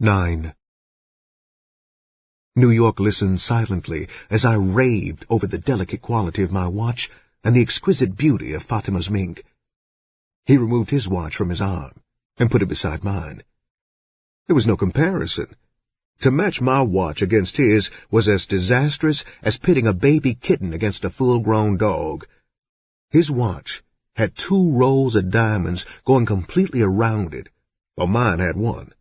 9. New York listened silently as I raved over the delicate quality of my watch and the exquisite beauty of Fatima's mink. He removed his watch from his arm and put it beside mine. There was no comparison. To match my watch against his was as disastrous as pitting a baby kitten against a full-grown dog. His watch had 2 rows of diamonds going completely around it, while mine had 1.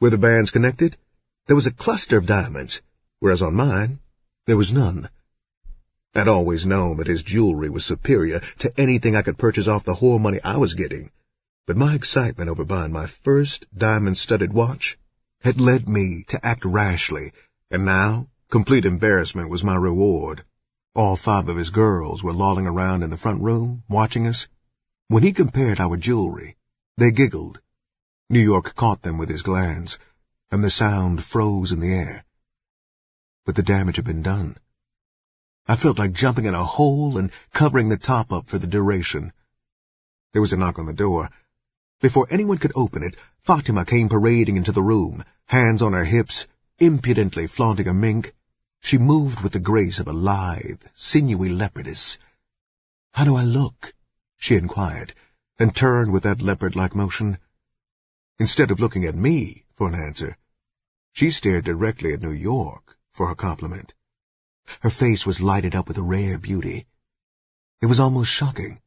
Were the bands connected? There was a cluster of diamonds, whereas on mine there was none. I'd always known that his jewelry was superior to anything I could purchase off the whore money I was getting, but my excitement over buying my first diamond-studded watch had led me to act rashly, and now complete embarrassment was my reward. All 5 of his girls were lolling around in the front room, watching us. When he compared our jewelry, they giggled. New York caught them with his glance, and the sound froze in the air. But the damage had been done. I felt like jumping in a hole and covering the top up for the duration. There was a knock on the door. Before anyone could open it, Fatima came parading into the room, hands on her hips, impudently flaunting a mink. She moved with the grace of a lithe, sinewy leopardess. "How do I look?" she inquired, and turned with that leopard-like motion. Instead of looking at me for an answer, she stared directly at New York for her compliment. Her face was lighted up with a rare beauty. It was almost shocking.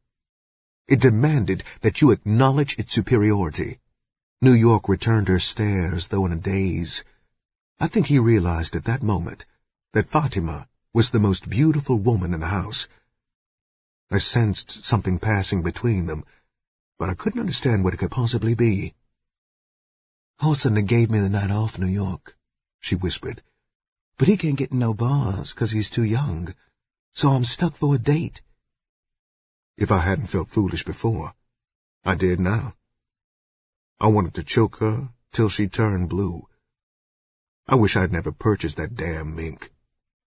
It demanded that you acknowledge its superiority. New York returned her stare as though in a daze. I think he realized at that moment that Fatima was the most beautiful woman in the house. I sensed something passing between them, but I couldn't understand what it could possibly be. "Whoreson gave me the night off, New York," she whispered. "But he can't get in no bars 'cause he's too young, so I'm stuck for a date." If I hadn't felt foolish before, I did now. I wanted to choke her till she turned blue. I wish I'd never purchased that damn mink.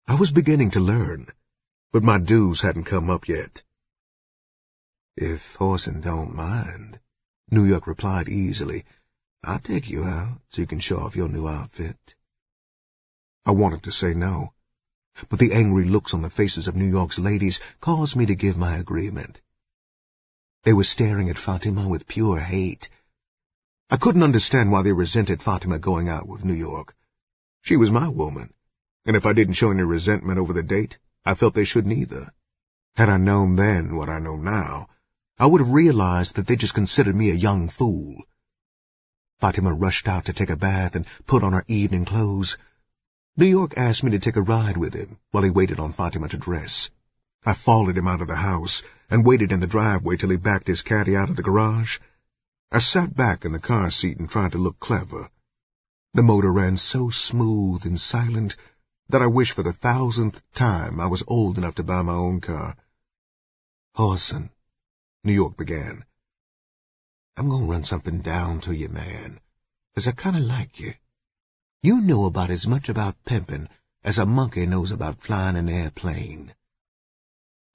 I was beginning to learn, but my dues hadn't come up yet. "If Whoreson don't mind," New York replied easily, "I'll take you out so you can show off your new outfit." I wanted to say no, but the angry looks on the faces of New York's ladies caused me to give my agreement. They were staring at Fatima with pure hate. I couldn't understand why they resented Fatima going out with New York. She was my woman, and if I didn't show any resentment over the date, I felt they shouldn't either. Had I known then what I know now, I would have realized that they just considered me a young fool. Fatima rushed out to take a bath and put on her evening clothes. New York asked me to take a ride with him while he waited on Fatima to dress. I followed him out of the house and waited in the driveway till he backed his caddy out of the garage. I sat back in the car seat and tried to look clever. The motor ran so smooth and silent that I wished for the 1,000th time I was old enough to buy my own car. "Whoreson," New York began, "I'm gonna run something down to you, man, 'cause I kinda like you. You know about as much about pimping as a monkey knows about flying an airplane."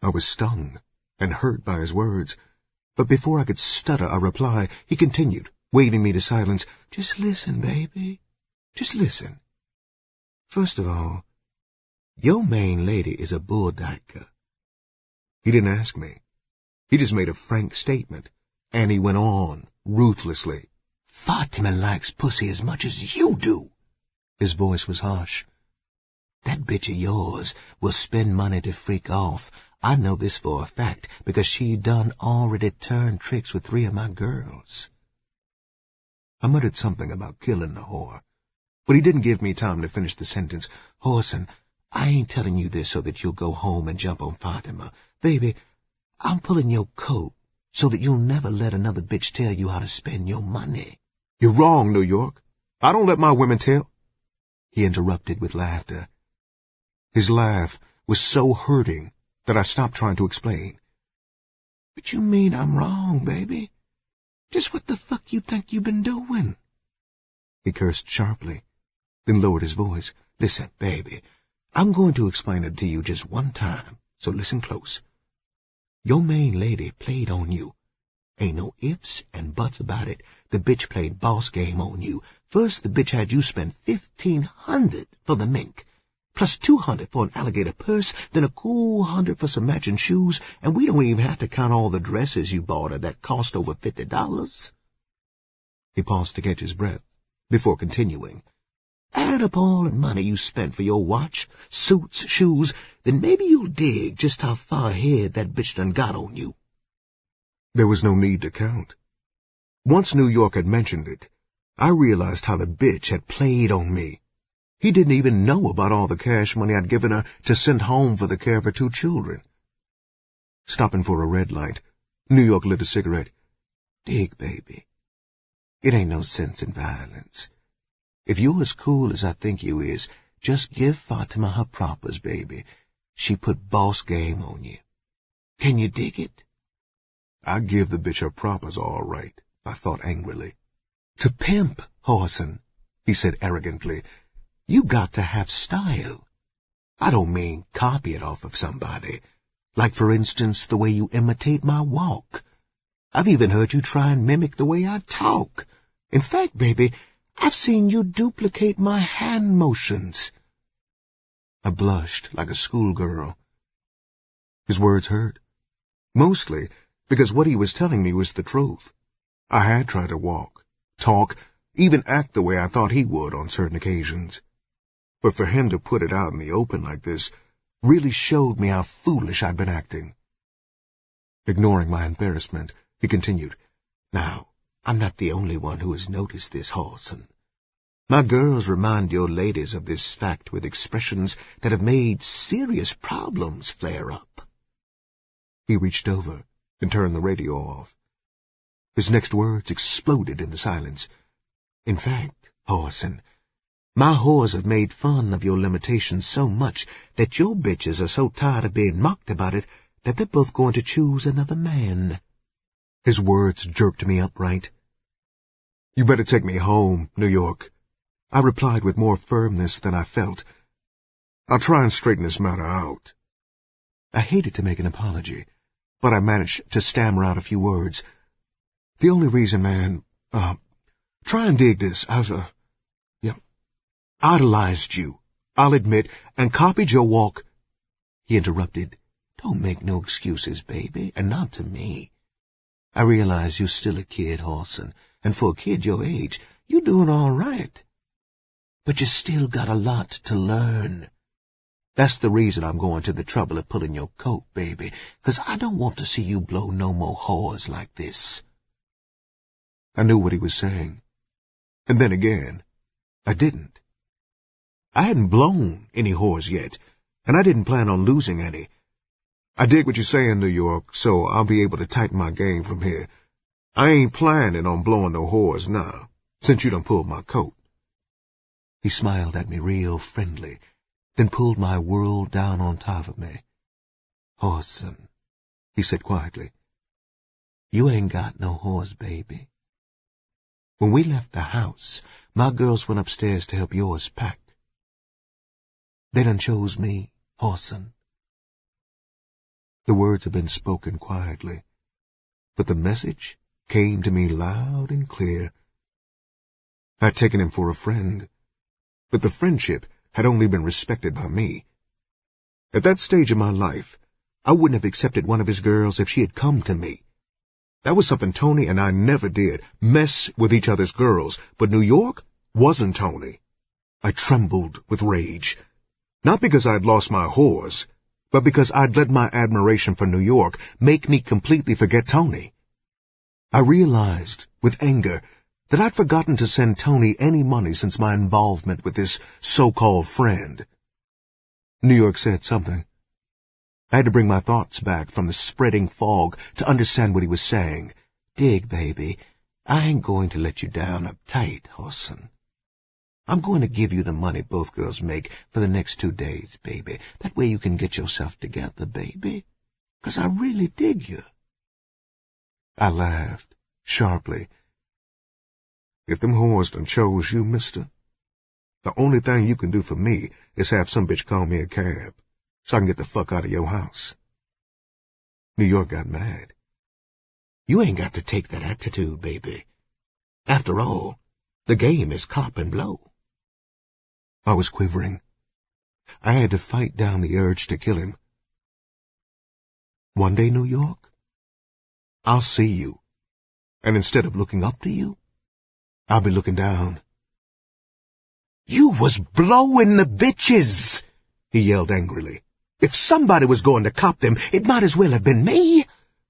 I was stung and hurt by his words, but before I could stutter a reply, he continued, waving me to silence. "Just listen, baby. Just listen. First of all, your main lady is a bulldyker." He didn't ask me. He just made a frank statement, and he went on, ruthlessly. "Fatima likes pussy as much as you do." His voice was harsh. "That bitch of yours will spend money to freak off. I know this for a fact, because she done already turned tricks with 3 of my girls." I muttered something about killing the whore, but he didn't give me time to finish the sentence. "Whoreson, I ain't telling you this so that you'll go home and jump on Fatima. Baby, I'm pulling your coat so that you'll never let another bitch tell you how to spend your money." "You're wrong, New York. I don't let my women tell—" He interrupted with laughter. His laugh was so hurting that I stopped trying to explain. "But you mean I'm wrong, baby? Just what the fuck you think you been doing?" He cursed sharply, then lowered his voice. "Listen, baby, I'm going to explain it to you just one time, so listen close. Your main lady played on you. Ain't no ifs and buts about it. The bitch played boss game on you. First, the bitch had you spend $1,500 for the mink, plus $200 for an alligator purse, then a cool $100 for some matching shoes, and we don't even have to count all the dresses you bought her that cost over $50. He paused to catch his breath before continuing. Add up all the money you spent for your watch, suits, shoes, then maybe you'll dig just how far ahead that bitch done got on you. There was no need to count. Once New York had mentioned it, I realized how the bitch had played on me. He didn't even know about all the cash money I'd given her to send home for the care of her 2 children. Stopping for a red light, New York lit a cigarette. Dig, baby. It ain't no sense in violence. If you're as cool as I think you is, just give Fatima her propers, baby. She put boss game on you. Can you dig it? I give the bitch her propers all right, I thought angrily. To pimp, Whoreson, he said arrogantly, you got to have style. I don't mean copy it off of somebody. Like, for instance, the way you imitate my walk. I've even heard you try and mimic the way I talk. In fact, baby, I've seen you duplicate my hand motions. I blushed like a schoolgirl. His words hurt. Mostly because what he was telling me was the truth. I had tried to walk, talk, even act the way I thought he would on certain occasions. But for him to put it out in the open like this really showed me how foolish I'd been acting. Ignoring my embarrassment, he continued, Now, I'm not the only one who has noticed this, Whoreson. My girls remind your ladies of this fact with expressions that have made serious problems flare up. He reached over and turned the radio off. His next words exploded in the silence. In fact, Whoreson, my whores have made fun of your limitations so much that your bitches are so tired of being mocked about it that they're both going to choose another man. His words jerked me upright. You better take me home, New York, I replied with more firmness than I felt. I'll try and straighten this matter out. I hated to make an apology, but I managed to stammer out a few words. The only reason, man, try and dig this. I've, idolized you, I'll admit, and copied your walk. He interrupted. Don't make no excuses, baby, and not to me. I realize you're still a kid, Whoreson, and for a kid your age, you're doing all right. But you still got a lot to learn. That's the reason I'm going to the trouble of pulling your coat, baby, 'cause I don't want to see you blow no more whores like this. I knew what he was saying. And then again, I didn't. I hadn't blown any whores yet, and I didn't plan on losing any. I dig what you're saying, New York, so I'll be able to tighten my game from here. I ain't planning on blowing no whores now, since you done pulled my coat. He smiled at me real friendly, then pulled my world down on top of me. Whoreson, he said quietly, you ain't got no whores, baby. When we left the house, my girls went upstairs to help yours pack. They done chose me, Whoreson. The words had been spoken quietly, but the message came to me loud and clear. I'd taken him for a friend, but the friendship had only been respected by me. At that stage of my life, I wouldn't have accepted one of his girls if she had come to me. That was something Tony and I never did, mess with each other's girls, but New York wasn't Tony. I trembled with rage, not because I'd lost my whores, but because I'd let my admiration for New York make me completely forget Tony. I realized, with anger, that I'd forgotten to send Tony any money since my involvement with this so-called friend. New York said something. I had to bring my thoughts back from the spreading fog to understand what he was saying. Dig, baby, I ain't going to let you down uptight, Whoreson. I'm going to give you the money both girls make for the next 2 days, baby. That way you can get yourself together, baby. 'Cause I really dig you. I laughed, sharply. If them whores done chose you, mister, the only thing you can do for me is have some bitch call me a cab, so I can get the fuck out of your house. New York got mad. You ain't got to take that attitude, baby. After all, the game is cop and blow. I was quivering. I had to fight down the urge to kill him. One day, New York, I'll see you, and instead of looking up to you, I'll be looking down. You was blowing the bitches, he yelled angrily. If somebody was going to cop them, it might as well have been me.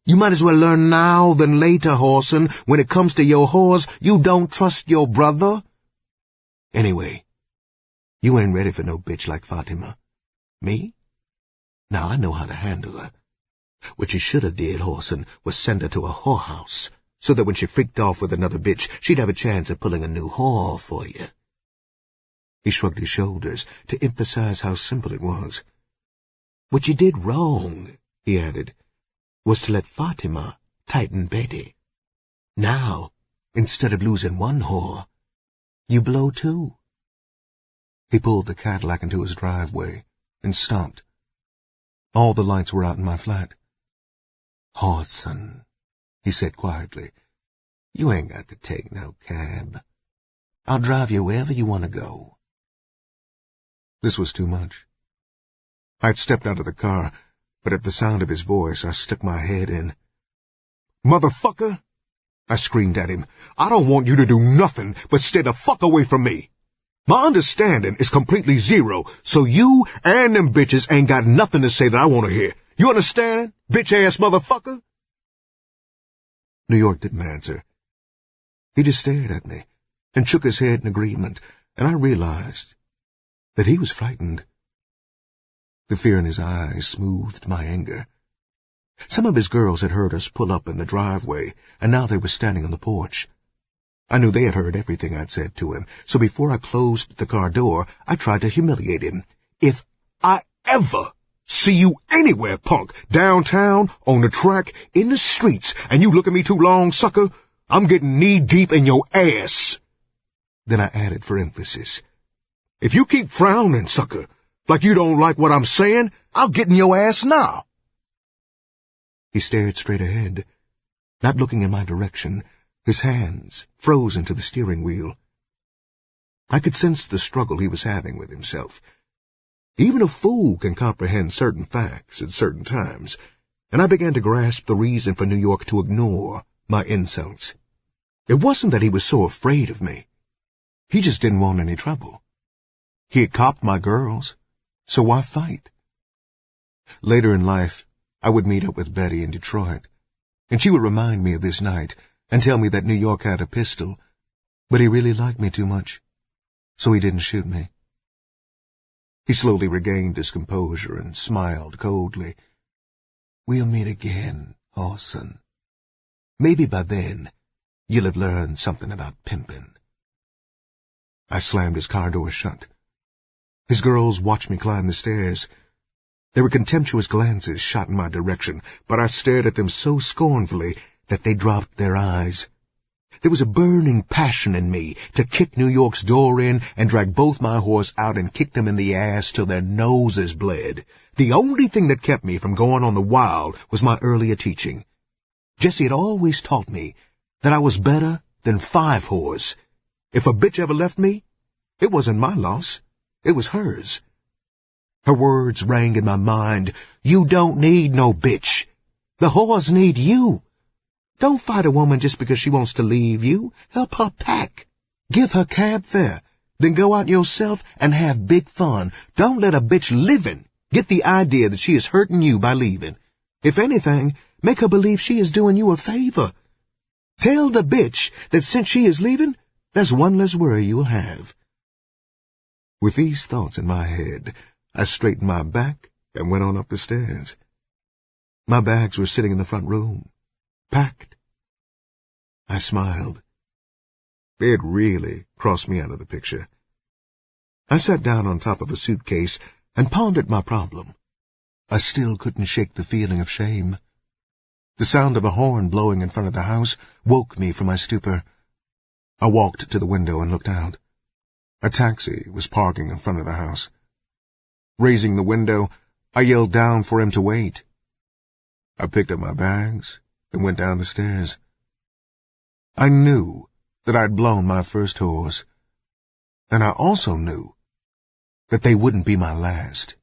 You might as well learn now than later, Whoreson. When it comes to your whores, you don't trust your brother. Anyway, you ain't ready for no bitch like Fatima. Me? Now I know how to handle her. What you should have did, Whoreson, was send her to a whorehouse, so that when she freaked off with another bitch, she'd have a chance of pulling a new whore for you. He shrugged his shoulders to emphasize how simple it was. What you did wrong, he added, was to let Fatima tighten Betty. Now, instead of losing one whore, you blow two. He pulled the Cadillac into his driveway and stopped. All the lights were out in my flat. Whoreson, he said quietly, you ain't got to take no cab. I'll drive you wherever you want to go. This was too much. I'd stepped out of the car, but at the sound of his voice, I stuck my head in. Motherfucker! I screamed at him. I don't want you to do nothing but stay the fuck away from me. My understanding is completely zero, so you and them bitches ain't got nothing to say that I want to hear. You understand, bitch-ass motherfucker? New York didn't answer. He just stared at me and shook his head in agreement, and I realized that he was frightened. The fear in his eyes smoothed my anger. Some of his girls had heard us pull up in the driveway, and now they were standing on the porch. I knew they had heard everything I'd said to him, so before I closed the car door, I tried to humiliate him. If I ever see you anywhere, punk, downtown, on the track, in the streets, and you look at me too long, sucker, I'm getting knee-deep in your ass. Then I added for emphasis, if you keep frowning, sucker, like you don't like what I'm saying, I'll get in your ass now. He stared straight ahead, not looking in my direction, his hands frozen to the steering wheel. I could sense the struggle he was having with himself. Even a fool can comprehend certain facts at certain times, and I began to grasp the reason for New York to ignore my insults. It wasn't that he was so afraid of me. He just didn't want any trouble. He had copped my girls, so why fight? Later in life, I would meet up with Betty in Detroit, and she would remind me of this night and tell me that New York had a pistol, but he really liked me too much, so he didn't shoot me. He slowly regained his composure and smiled coldly. We'll meet again, Whoreson. Maybe by then, you'll have learned something about pimping. I slammed his car door shut. His girls watched me climb the stairs. There were contemptuous glances shot in my direction, but I stared at them so scornfully that they dropped their eyes. There was a burning passion in me to kick New York's door in and drag both my whores out and kick them in the ass till their noses bled. The only thing that kept me from going on the wild was my earlier teaching. Jessie had always taught me that I was better than 5 whores. If a bitch ever left me, it wasn't my loss. It was hers. Her words rang in my mind. You don't need no bitch. The whores need you. Don't fight a woman just because she wants to leave you. Help her pack. Give her cab fare. Then go out yourself and have big fun. Don't let a bitch living get the idea that she is hurting you by leaving. If anything, make her believe she is doing you a favor. Tell the bitch that since she is leaving, there's one less worry you'll have. With these thoughts in my head, I straightened my back and went on up the stairs. My bags were sitting in the front room, packed. I smiled. They had really crossed me out of the picture. I sat down on top of a suitcase and pondered my problem. I still couldn't shake the feeling of shame. The sound of a horn blowing in front of the house woke me from my stupor. I walked to the window and looked out. A taxi was parking in front of the house. Raising the window, I yelled down for him to wait. I picked up my bags and went down the stairs. I knew that I'd blown my first horse, and I also knew that they wouldn't be my last.